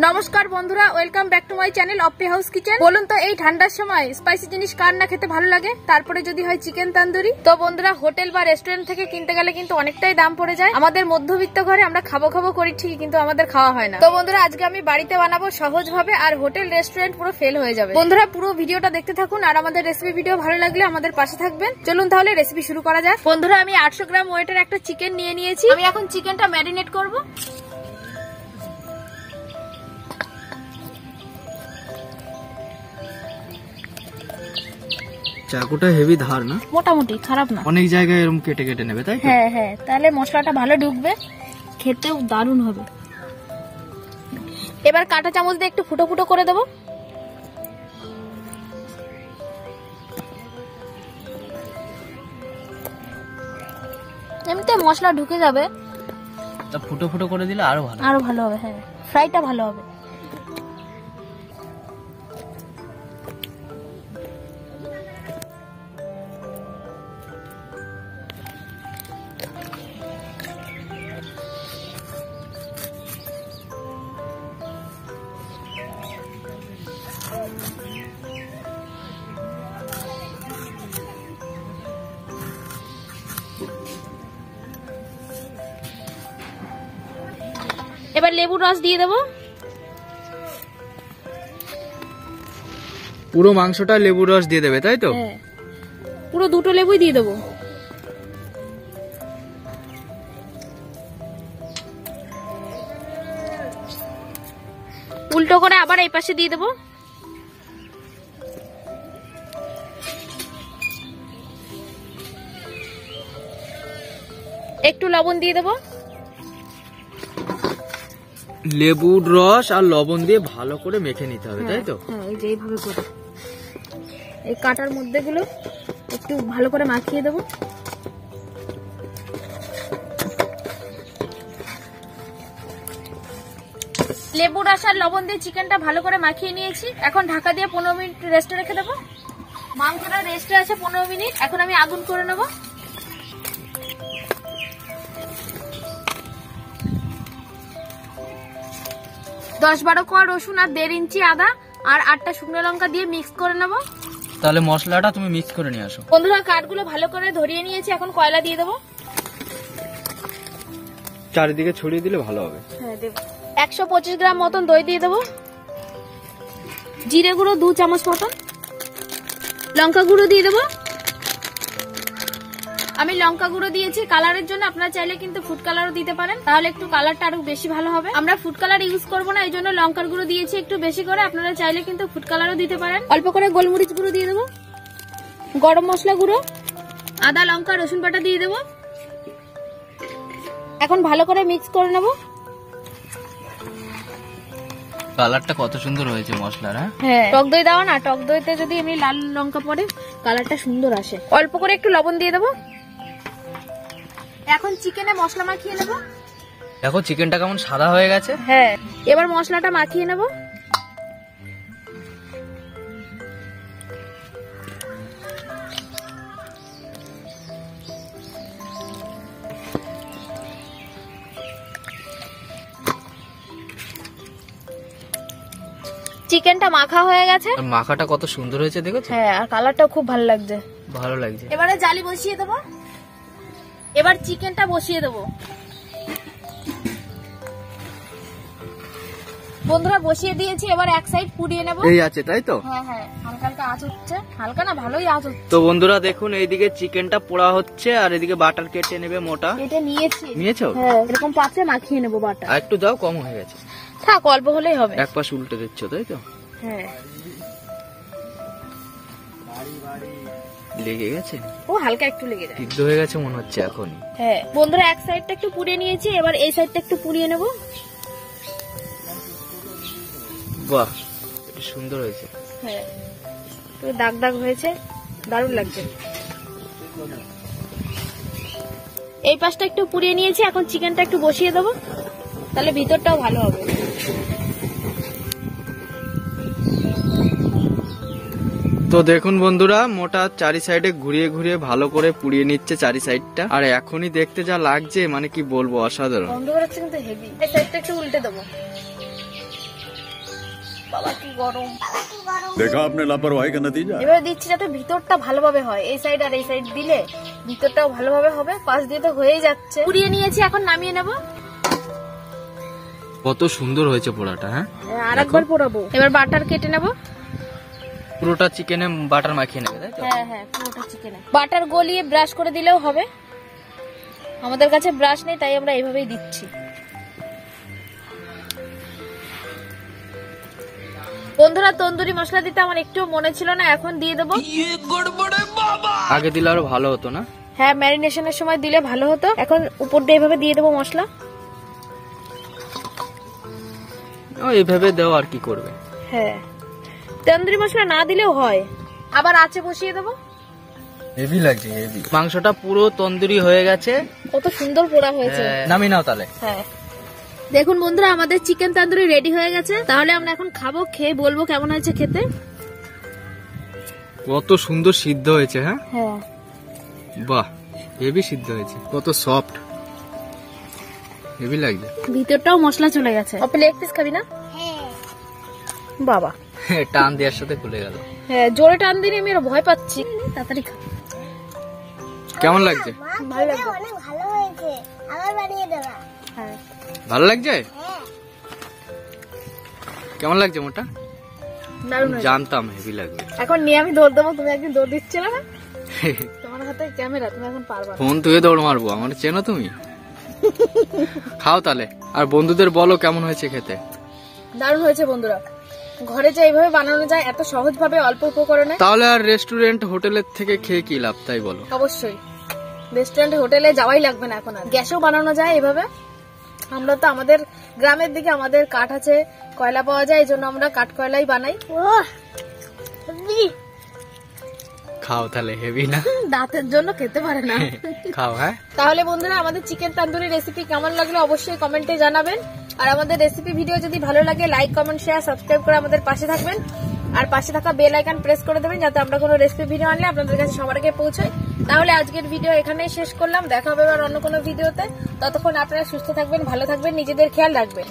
নমস্কার বন্ধুরা, welcome back to my channel Opi house kitchen. বলুন তো এই ঠান্ডার সময় স্পাইসি জিনিস কার না খেতে ভালো লাগে, তারপরে যদি হয় চিকেন তন্দুরি। তো বন্ধুরা, হোটেল বা রেস্টুরেন্ট থেকে কিনতে গেলে কিন্তু অনেকটাই দাম পড়ে যায়। আমাদের মধ্যবিত্ত ঘরে আমরা খাবো খাবো করি ঠিকই, কিন্তু আমাদের খাওয়া হয় না। তো বন্ধুরা, আজকে আমি বাড়িতে বানাবো সহজ ভাবে, আর হোটেল রেস্টুরেন্ট পুরো ফেল হয়ে যাবে। বন্ধুরা, পুরো ভিডিওটা দেখতে থাকুন, আর আমাদের রেসিপি ভিডিও ভালো লাগলে আমাদের পাশে থাকবেন। চলুন তাহলে রেসিপি শুরু করা যাক। বন্ধুরা, আমি 800 গ্রাম ওয়েটের একটা চিকেন নিয়ে নিয়েছি। আমি এখন চিকেনটা ম্যারিনেট করবো। চাকুটা হেভি ধার না, মোটামুটি খারাপ না, অনেক জায়গায় এরকম কেটে কেটে নেবে, তাই? হ্যাঁ হ্যাঁ, তাহলে মশলাটা ভালো ঢুকবে, খেতেও দারুণ হবে। এবার কাঁটা চামচ দিয়ে একটু ফুটো ফুটো করে দেবো। এমনিতে মশলা ঢুকে যাবে, তা ফুটো ফুটো করে দিলে আরো ভালো হবে। হ্যাঁ, ফ্রাইটা ভালো হবে। এবার লেবুর রস দিয়ে দেবো। পুরো মাংসটা লেবুর রস দিয়ে দেবে, তাই তো? হ্যাঁ, পুরো 2টো লেবুই দিয়ে দেবো। উল্টো করে আবার এই পাশে দিয়ে দেবো। একটু লবণ দিয়ে দেবো। লেবুর রস আর লবণ দিয়ে ভালো করে মেখে নিতে হবে, তাই তো? হ্যাঁ, এই যে এইভাবে করে এই কাটার মধ্যে গুলো একটু ভালো করে মাখিয়ে দেবো। লেবুর রস আর লবণ দিয়ে চিকেনটা ভালো করে মাখিয়ে নিয়েছি। এখন ঢাকা দিয়ে 15 মিনিট রেস্টে রেখে দেবো। মাংসটা রেস্টে আছে 15 মিনিট। এখন আমি আগুন করে নেবো। দশ 12 কোয়া রসুন আর 1.5 ইঞ্চি আদা আর 8টা শুকনো লঙ্কা দিয়ে মিক্স করে নেবো। তাহলে মশলাটা তুমি মিক্স করে নিয়ে আসো। বন্ধুরা, কাঠগুলো ভালো করে ধরিয়ে নিয়েছি। এখন কয়লা দিয়ে দেবো। চারিদিকে ছড়িয়ে দিলে ভালো হবে। হ্যাঁ, দেব। 125 গ্রাম মতন দই দিয়ে দেবো। জিরে গুঁড়ো 2 চামচ মতন। লঙ্কা গুঁড়ো দিয়ে দেবো। আমি লঙ্কা গুঁড়ো দিয়েছি কালারের জন্য, আপনারা চাইলে কিন্তু ফুড কালারও দিতে পারেন, তাহলে একটু কালারটা আরো বেশি ভালো হবে। আমরা ফুড কালার ইউজ করবো না, এই জন্য লঙ্কার গুঁড়ো দিয়েছি একটু বেশি করে। আপনারা চাইলে কিন্তু ফুড কালারও দিতে পারেন। অল্প করে গোলমরিচ গুঁড়ো দিয়ে দেবো, গরম মশলা গুঁড়ো, আদা লঙ্কা রসুন বাটা দিয়ে দেবো। এখন ভালো করে মিক্স করে নেবো। কালারটা কত সুন্দর হয়েছে মশলার। হ্যাঁ, টক দই দাও না, টক দইতে যদি এমনি লাল লঙ্কা পড়ে কালারটা সুন্দর আসে। অল্প করে একটু লবণ দিয়ে দেবো। এখন চিকেনে মশলা মাখিয়ে নেবো। দেখো চিকেনটা কেমন সাদা হয়ে গেছে। হ্যাঁ, এবার মশলাটা মাখিয়ে নেবো। চিকেনটা মাখা হয়ে গেছে। মাখাটা কত সুন্দর হয়েছে দেখেছো? হ্যাঁ, আর কালারটাও খুব ভালো লাগছে। ভালো লাগছে। এবারে জালি বসিয়ে দেবো। এবার চিকেনটা বসিয়ে দেবো। বন্ধুরা, বসিয়ে দিয়েছি। এবার এক সাইড পুড়িয়ে নেবো। এই আছে, তাই তো? হ্যাঁ হ্যাঁ, হালকা হালকা আঁচ হচ্ছে। হালকা না, ভালোই আঁচ হচ্ছে। তো বন্ধুরা দেখুন, এইদিকে চিকেনটা পোড়া হচ্ছে আর এদিকে বাটার কেটে নেবে মোটা। কেটে নিয়েছো? হ্যাঁ, এরকম পাত্রে মাখিয়ে নেবো বাটার। আর একটু দাও, কম হয়ে গেছে। থাক, অল্প হলেই হবে। এক পাশ উল্টে দিচ্ছ, তাই তো? হ্যাঁ, লেগে গেছে। ও হালকা একটু লেগে যায়। সিদ্ধ হয়ে গেছে মনে হচ্ছে এখন। হ্যাঁ বন্ধুরা, এক সাইডটা একটু পুড়িয়ে নিয়েছি। এবার এই সাইডটা একটু পুড়িয়ে নেবো। বাহ, এটা সুন্দর হয়েছে। হ্যাঁ, তো দাগ দাগ হয়েছে, দারুণ লাগছে। এই পাশটা একটু পুড়িয়ে নিয়েছি। এখন চিকেনটা একটু বসিয়ে দেবো, তাহলে ভিতরটাও ভালো হবে। তো দেখুন বন্ধুরা, মোটা চারি সাইডে ঘুরিয়ে ঘুরিয়ে ভালো করে পুড়িয়ে নিচ্ছে চারি সাইডটা। আর এখনই দেখতে যা লাগছে, মানে কি বলবো, অসাধারণ। গন্ধ বেরোচ্ছে কিন্তু হেভি। এই সাইডটা একটু উল্টে দেবো। বাবা কি গরম। देखा आपने लापरवाही का नतीजा। এবার দিচ্ছি যাতে ভিতরটা ভালোভাবে হয়, এই সাইড আর এই সাইড দিলে ভিতরটাও ভালোভাবে হবে। পাশ দিয়ে তো হয়েই যাচ্ছে, পুড়িয়ে নিয়েছি, এখন নামিয়ে নেব। কত সুন্দর হয়েছে পোড়াটা। হ্যাঁ, আর একবার পোড়াবো। এবার বাটার কেটে নেব। পুরোটা চিকেনে বাটার মাখিয়ে নেবে, তাই তো? হ্যাঁ হ্যাঁ, পুরোটা চিকেনে বাটার গলিয়ে ব্রাশ করে দিলেও হবে। আমাদের কাছে ব্রাশ নেই, তাই আমরা এইভাবেই দিচ্ছি। বন্ধুরা, তন্দুরি মশলা দিতে আমার একটু মনে ছিল না, এখন দিয়ে দেবো। আগে দিলে আরো ভালো হতো না? হ্যাঁ, ম্যারিনেশনের সময় দিলে ভালো হতো। এখন উপর দিয়ে এইভাবে দিয়ে দেবো মশলা। এইভাবে দেও, আর কি করবে। হ্যাঁ, তন্দুরি মশলা না দিলেও হয়। আবার আঁচে বসিয়ে দেবো। হেভি লাগছে, হেভি। মাংসটা পুরো তন্দুরি হয়ে গেছে, কত সুন্দর পোড়া হয়েছে। নামিয়ে নাও তাহলে। হ্যাঁ, দেখুন বন্ধুরা, আমাদের চিকেন তন্দুরি রেডি হয়ে গেছে। তাহলে আমরা এখন খাবো, খেয়ে বলবো কেমন হয়েছে খেতে। কত সুন্দর সিদ্ধ হয়েছে। হ্যাঁ, হ্যাঁ, বাহ, হেভি সিদ্ধ হয়েছে, কত সফট, হেভি লাগছে। ভিতরটাও মশলা চলে গেছে। লেগ পিস খাবি না? বাবা, টান দেওয়ার সাথে খুলে গেল। হ্যাঁ, জোরে টান দিলে আমি আরো ভয় পাচ্ছি। তাড়াতাড়ি খা। কেমন লাগছে? ভালো লাগছে। অনেক ভালো হয়েছে, আবার বানিয়ে দেবা। হ্যাঁ, ভালো লাগছে? কেমন লাগছে মোটা? দারুণ হয়েছে। জানতাম হেভি লাগবে। এখন নিয়ে আমি দৌড় দেবো। তুমি একদিন দৌড় দিচ্ছিলে না? তোমার হাতে ক্যামেরা, তুমি এখন পারবা না। ফোন তুই দৌড় মারবো, আমার চেনো তুমি? খাও তাহলে, আর বন্ধুদের বলো কেমন হয়েছে খেতে। দারুণ হয়েছে বন্ধুরা। ঘরে যে এইভাবে বানানো যায় এত সহজ ভাবে, অল্প উপকরণে, তাহলে আর রেস্টুরেন্ট হোটেলের থেকে খেয়ে কি লাভ, তাই বলো? অবশ্যই রেস্টুরেন্ট হোটেলে যাওয়াই লাগবে না এখন আর। গ্যাসেও বানানো যায় এভাবে। আমরা তো আমাদের গ্রামের দিকে আমাদের কাঠ আছে, কয়লা পাওয়া যায়, এই জন্য আমরা কাঠ কয়লাই বানাই। খাও তাহলে, হেভি না? দাঁতের জন্য খেতে পারে না। খাও। হ্যাঁ, তাহলে বন্ধুরা, আমাদের চিকেন তন্দুরি রেসিপি কেমন লাগলো অবশ্যই কমেন্টে জানাবেন। আর আমাদের রেসিপি ভিডিও যদি ভালো লাগে, লাইক, কমেন্ট, শেয়ার, সাবস্ক্রাইব করে আমাদের পাশে থাকবেন। আর পাশে থাকা বেল আইকন প্রেস করে দেবেন, যাতে আমরা কোনো রেসিপি ভিডিও আনলে আপনাদের কাছে সবার আগে পৌঁছায়। তাহলে আজকের ভিডিও এখানেই শেষ করলাম। দেখা হবে আবার অন্য কোনো ভিডিওতে। ততক্ষণ আপনারা সুস্থ থাকবেন, ভালো থাকবেন, নিজেদের খেয়াল রাখবেন।